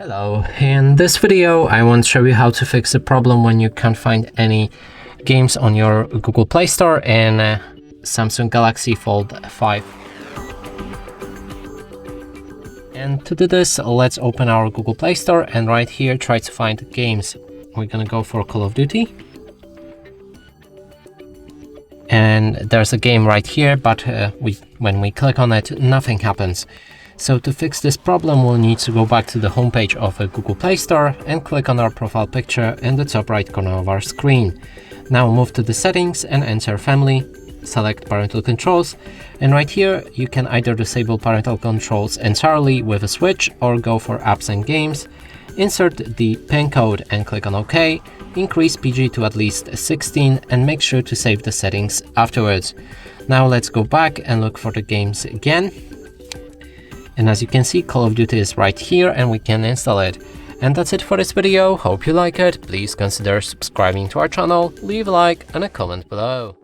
Hello, in this video I want to show you how to fix the problem when you can't find any games on your Google Play Store and Samsung Galaxy Fold5. And to do this, let's open our Google Play Store and right here try to find games. We're gonna go for Call of Duty. And there's a game right here, but when we click on it, nothing happens. So to fix this problem, we'll need to go back to the homepage of a Google Play Store and click on our profile picture in the top right corner of our screen. Now move to the settings and enter Family, select Parental Controls, and right here you can either disable parental controls entirely with a switch or go for Apps and Games. Insert the PIN code and click on OK, increase PG to at least 16 and make sure to save the settings afterwards. Now let's go back and look for the games again. And as you can see, Call of Duty is right here and we can install it. And that's it for this video. Hope you like it. Please consider subscribing to our channel, leave a like and a comment below.